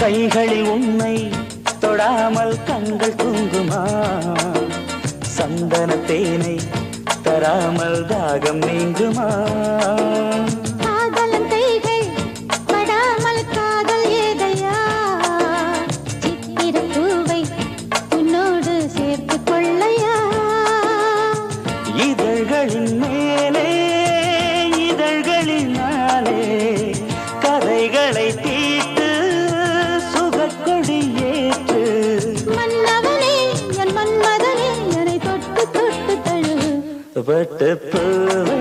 கைகளில் உன்னை தொடாமல் கண்கள் தூங்குமா சந்தன தேனை தராமல் தாகம் நீங்குமா காதலன் கைகள் படாமல் காதல் ஏதையா சித்திர பூவை உன்னோடு சேர்த்து கொள்ளையா இதழ்களின் மேலே இதழ்களினாலே கதைகளை தீட்டு சுகக்கொடி ஏற்று மன்னவனே என் மன்மதனே என்னை தொட்டு தொட்டு தழு பட்டு பூவே